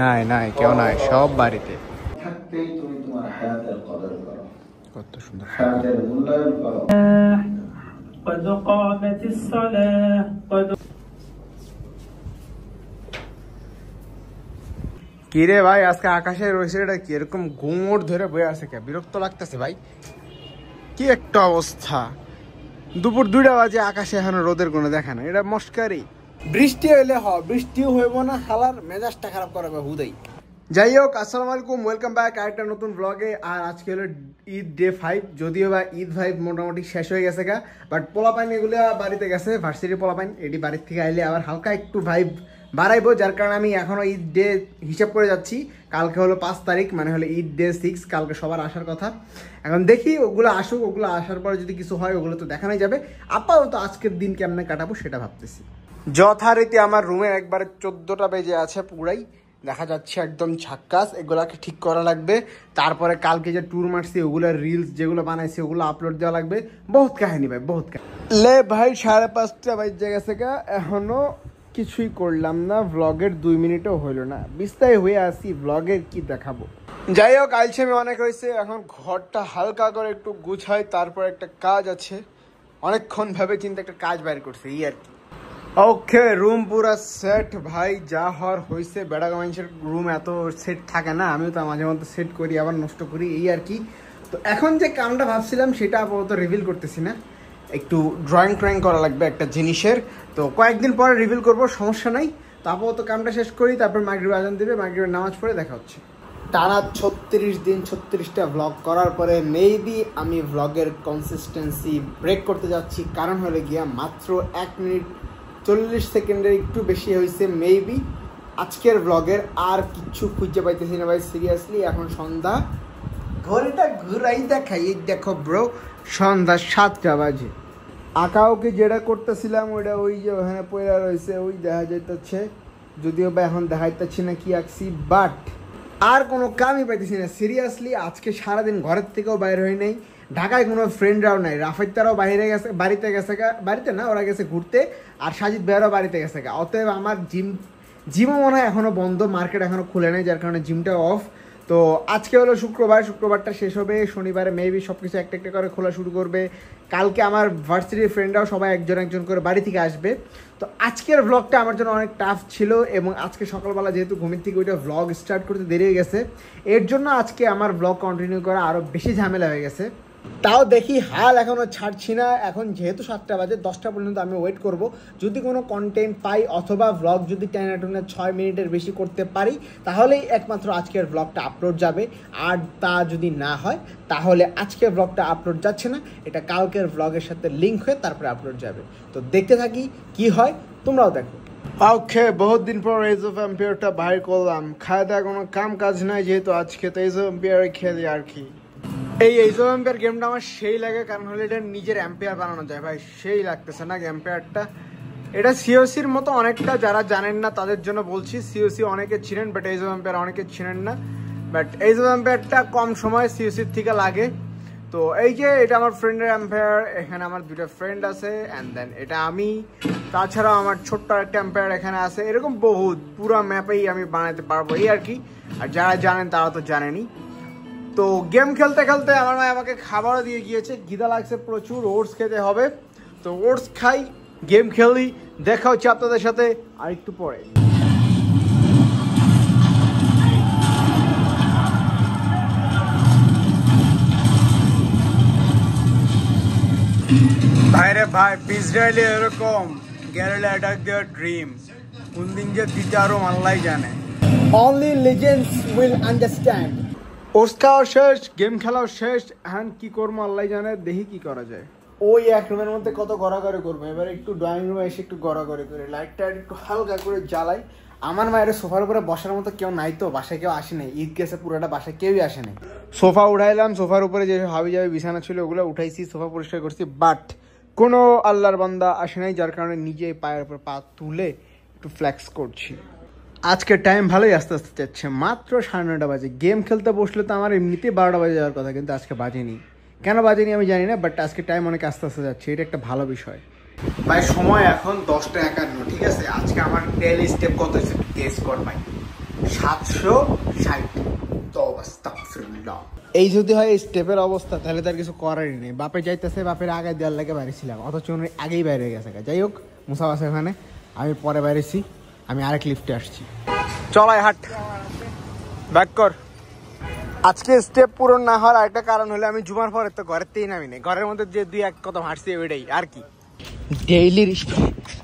নাই নাই কেউ নাই, সব বাড়িতে। থাকতেই তুমি তোমার হায়াতের কদর করো, কত সুন্দর হায়াতের মূল্যায়ন করো। قد قامت الصلاة قد কি রে ভাই, আজকে আকাশে রয়েছে এটা কি এরকম ঘুমোট ধরে বয়ে আছে? কে বিরক্ত লাগতেছে ভাই, কি একটা অবস্থা। দুপুর 2টা বাজে, আকাশে এখনো রোদের কোনো দেখা না, এটা মস্কারি। বৃষ্টি হইলে বৃষ্টিও হইব না, হালার মেজাজটা খারাপ করাবে হুদাই। যাই হোক, আসসালামু আলাইকুম, ওয়েলকাম ব্যাক আরেকটা নতুন ব্লগে। আর আজকে হলো ঈদ ডে 5, যদিও বা ঈদ 5 মোটামুটি শেষ হয়ে গেছে গা, বাট পোলাপাইন এগুলো বাড়িতে গেছে, ভার্সিটি পোলাপাইন এটি বাড়ির থেকে আইলে আবার হালকা একটু ভাইব বাড়াইবো, যার কারণে আমি এখনও ঈদ ডে হিসাব করে যাচ্ছি। কালকে হলো 5 তারিখ, মানে হলো ঈদ ডে 6, কালকে সবার আসার কথা। এখন দেখি ওগুলো আসুক, ওগুলো আসার পরে যদি কিছু হয় ওগুলো তো দেখানোই যাবে। আপাতত আজকের দিন কেমনে কাটাবো সেটা ভাবতেছি। যথারীতি আমার রুমে একবারে 14টা বেজে আছে পুরাই, দেখা যাচ্ছে একদম ঝাক্কাস। এগুলাকে ঠিক করা লাগবে, তারপরে কালকে যে ট্যুর মারছি ওগুলোর রিলস যেগুলো বানাইছি ওগুলো আপলোড দেওয়া লাগবে। বহুত কাহিনী ভাই, বহুত কাহিনী। লে ভাই 5:30 বাজে গেছে গা, এখনো কিছুই করলাম না, ভ্লগের 2 মিনিটও হইল না, বিস্তায় হয়ে আসি, ভ্লগের কি দেখাবো। যাই হোক, আইলছেমি অনেক হয়েছে, এখন ঘরটা হালকা করে একটু গুছাই, তারপর একটা কাজ আছে, অনেকক্ষণ ভাবে চিন্তা একটা কাজ বাইর করছে এই আর কি। ওকে, রুম পুরা সেট ভাই, যা হওয়ার হয়েছে। বেড়া মানুষের রুম এত সেট থাকে না, আমিও তো মাঝে মধ্যে সেট করি আবার নষ্ট করি এই আর কি। তো এখন যে কামটা ভাবছিলাম সেটা আপাতত রিভিল করতেছি না, একটু ড্রয়িং করা লাগবে একটা জিনিসের, তো কয়েকদিন পরে রিভিল করব, সমস্যা নাই। তো আপাতত কামটা শেষ করি, তারপর মাগরিব আজান দিবে, মাগরিবের নামাজ পড়ে দেখা হচ্ছে। টানা 36 দিন 36টা ভ্লগ করার পরে মেবি আমি ভ্লগের কনসিস্টেন্সি ব্রেক করতে যাচ্ছি, কারণ হলে গিয়া মাত্র 1 মিনিট 40 সেকেন্ডের একটু বেশি হয়েছে মেবি আজকের ভ্লগের। আর কিচ্ছু খুঁজে পাইতেছি না ভাই, সিরিয়াসলি। এখন সন্ধ্যা, ঘড়িটা ঘুরাই দেখাই, দেখো ব্রো, সন্ধ্যা 7টা বাজে। আঁকাওকে যেটা করতেছিলাম ওইটা ওই যে ওখানে পয়লা রয়েছে, ওই দেখা যাইতেছে, যদিও বা এখন দেখাইতেছি না কি আঁকছি, বাট আর কোনো কামই পাইতেছি না সিরিয়াসলি। আজকে সারাদিন ঘরের থেকেও বাইরে হই নাই, ঢাকায় কোনো ফ্রেন্ডরাও নাই, রাফেদ তারাও বাইরে গেছে, বাড়িতে গেছে গা, বাড়িতে না ওরা গেছে ঘুরতে, আর সাজিদ ভাইয়ারও বাড়িতে গেছে গা। অতএব আমার জিমও মনে হয় এখনও বন্ধ, মার্কেট এখনও খুলে নেই, যার কারণে জিমটা অফ। তো আজকে হলো শুক্রবারটা শেষ হবে, শনিবারে মেবি সব কিছু একটা একটা করে খোলা শুরু করবে। কালকে আমার ভার্সিটির ফ্রেন্ডরাও সবাই একজন করে বাড়ি থেকে আসবে। তো আজকের ভ্লগটা আমার জন্য অনেক টাফ ছিল, এবং আজকে সকালবেলা যেহেতু ঘুমের থেকে ওইটা ভ্লগ স্টার্ট করতে দেরি হয়ে গেছে, এর জন্য আজকে আমার ভ্লগ কন্টিনিউ করা আরও বেশি ঝামেলা হয়ে গেছে। তাও দেখি, হাল এখনও ছাড়ছি না। এখন যেহেতু 7টা বাজে, 10টা পর্যন্ত আমি ওয়েট করব, যদি কোনো কন্টেন্ট পাই অথবা ভ্লগ যদি 6 মিনিটের বেশি করতে পারি, তাহলেই একমাত্র আজকের ভ্লগটা আপলোড যাবে। আর তা যদি না হয় তাহলে আজকের ভ্লগটা আপলোড যাচ্ছে না, এটা কালকের ভ্লগের সাথে লিঙ্ক হয়ে তারপরে আপলোড যাবে। তো দেখতে থাকি কি হয়, তোমরাও দেখো। ওকে, বহুত দিন পর এজ অফ এম্পায়ারটা বাইর করলাম, খাওয়া দাওয়া কোনো কাম কাজ নাই যেহেতু আজকে, তো এজ অফ এম্পায়ারে খেলি আর কি। এই এজ অফ এম্পায়ার গেমটা আমার সেই লাগে, কারণ হলে এটা নিজের এম্পায়ার বানানো যায় ভাই, সেই লাগতেছে না এম্পায়ারটা। এটা সিওসির মতো অনেকটা, যারা জানেন না তাদের জন্য বলছি, সিওসি অনেকে ছিলেন বাট এজ অফ এম্পায়ার অনেকে ছিলেন না, বাট এজ অফ এম্পায়ারটা কম সময় সিওসির থেকে লাগে। তো এই যে এটা আমার ফ্রেন্ডের এম্পায়ার, এখানে আমার 2টা ফ্রেন্ড আছে, অ্যান্ড দেন এটা আমি, তাছাড়াও আমার ছোট্ট একটা এম্পায়ার এখানে আছে, এরকম বহুত পুরো ম্যাপেই আমি বানাতে পারবো এই আর কি। আর যারা জানেন তারা তো জানেনই। তো গেম খেলতে খেলতে আমার ভাই আমাকে খাবারও দিয়ে গিয়েছে, খিদা লাগছে প্রচুর, ওটস খেতে হবে। তো ওটস খাই, গেম খেলি, দেখা হচ্ছে আপনাদের সাথে আর একটু পরে। ভাইরে ভাই, ইসরায়েলে এরকম গ্যারেলা অ্যাটাক দেওয়ার ড্রিম, কোন দিন যে দিতে আরো আল্লাহ জানে। Only legends will understand. Oats খাওয়া শেষ, গেম খেলাও শেষ, এখন কি করবো আল্লাহ জানে, দেখি কি করা যায়। ওই এক রুমের মধ্যে কত গড়াগড়ি করবো, এবার একটু ড্রয়িং রুমে এসে একটু গড়াগড়ি করে লাইটটা একটু হালকা করে জ্বালাই। আমার মায়ের সোফার উপরে বসার মতো কেউ নাই, তো বাসায় কেউ আসে নাই, ঈদ গেছে পুরোটা, বাসায় কেউই আসে নাই। সোফা উঠাইলাম, সোফার উপরে যে হাবি যাবি বিছানা ছিল ওগুলো উঠাইছি, সোফা পরিষ্কার করছি, বাট কোনো আল্লাহর বান্দা আসে নাই, যার কারণে নিজে পায়ের উপর পা তুলে একটু ফ্লেক্স করছি। আজকে টাইম ভালোই আস্তে আস্তে যাচ্ছে, মাত্র 9:30 বাজে। গেম খেলতে বসলে তো আমার এমনিতেই 12টা বাজে যাওয়ার কথা, কিন্তু আজকে বাজেনি, কেন বাজেনি আমি জানি না, বাট আজকে টাইম অনেক আস্তে আস্তে যাচ্ছে, এটা একটা ভালো বিষয় ভাই। সময় এখন 10টা 51, ঠিক আছে। আজকে আমার ডেইলি স্টেপ কত হয়েছে টেস্ট কর ভাই, 760। এই যদি হয় স্টেপের অবস্থা তাহলে তার কিছু করারই নেই। বাপে যাইতেছে, বাপের আগে দেওয়ার লাগে বাইরেছিলাম, অথচ আগেই বাইরে গেছে। যাই হোক, মুসা আছে ওখানে, আমি পরে বাইরেছি, আমি আরেক লিফটে আসছি। চলাই হাট ব্যাক কর। আজকে স্টেপ পূরণ না হওয়ার আরেকটা কারণ হলো আমি জুমার পরে তো ঘরেতেই নামি নেই, ঘরের মধ্যে যে 2-1 কদম হাঁটছি ওইটাই আর কি। ডেইলি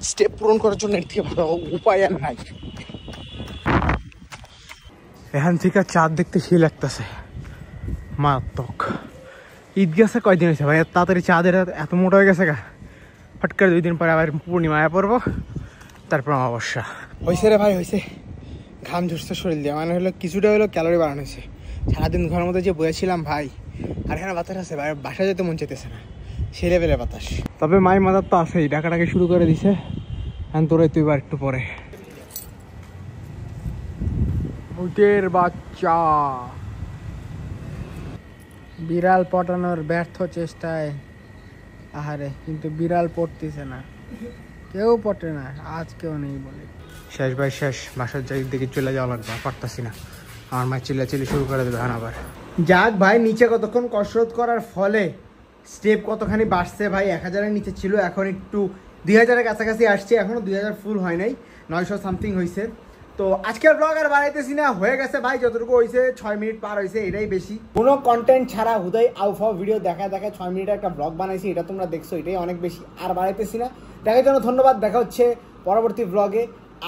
স্টেপ পূরণ করার জন্য এর থেকে ভালো উপায় আর নাই। এখান থেকে চাঁদ দেখতে সেই লাগতেছে মারাত্মক। ঈদ গেছে কয়দিন হয়েছে ভাই, তাড়াতাড়ি চাঁদের এত মোটা হয়ে গেছে গা। ফট করে 2 দিন পরে আবার পূর্ণিমায় পড়বো, তারপর অমাবস্যা। হয়েছে রে ভাই, হয়েছে। ঘাম ঝরছে শরীর দিয়ে, মানে হলো কিছুটা হলো ক্যালোরি বাড়ানো হয়েছে। সারাদিন ঘরের মধ্যে যে বয়েছিলাম ভাই, আর এখানে বাতাস আছে ভাই, বাসা যেতে মন চাইতেছে না, সেই লেভেলের বাতাস। তবে মাই মাদার তো আছেই, ডাকাটাকে শুরু করে দিছে। এখন তোরাই তুই বার একটু পরে। ভূতের বাচ্চা বিড়াল পটানোর ব্যর্থ চেষ্টায়, আহারে, কিন্তু বিড়াল পড়তেছে না, কেউ পটে না, আজ কেউ নেই বলে। শেষ ভাই শেষ, বাসার জায়গার দিকে চলে যাওয়া লাগবে, পারতাছি না। আমার মা চিল্লাচিল্লি শুরু করে দেবে আবার। যাক ভাই, নিচে কতক্ষণ কসরত করার ফলে স্টেপ কতখানি বাড়ছে ভাই। 1000-এর নিচে ছিল, এখন একটু 2000-এর কাছাকাছি আসছে। এখনো 2000 ফুল হয় নাই, 900 সামথিং হয়েছে। তো আজকের ব্লগ আর বাড়াইতেছি না, হয়ে গেছে ভাই, যতটুকু হয়েছে 6 মিনিট পার হয়েছে, এটাই বেশি। কোনো কন্টেন্ট ছাড়া হুদাই আউফাও ভিডিও দেখা 6 মিনিটের একটা ব্লগ বানাইছি, এটা তোমরা দেখছো, এটাই অনেক বেশি। আর বাড়াইতেছি না, দেখার জন্য ধন্যবাদ। দেখা হচ্ছে পরবর্তী ব্লগে।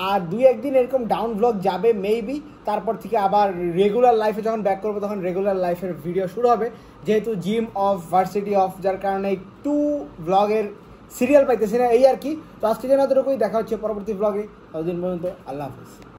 আর 2-1 দিন এরকম ডাউন ব্লগ যাবে মেবি, তারপর থেকে আবার রেগুলার লাইফে যখন ব্যাক করবো তখন রেগুলার লাইফের ভিডিও শুরু হবে। যেহেতু জিম অফ, ভার্সিটি অফ, যার কারণে একটু ব্লগের সিরিয়াল পাইতেছি না, এই আর কি। তো আজকে যেন এতটুকুই, দেখা হচ্ছে পরবর্তী ব্লগে। ততদিন পর্যন্ত আল্লাহ হাফিজ।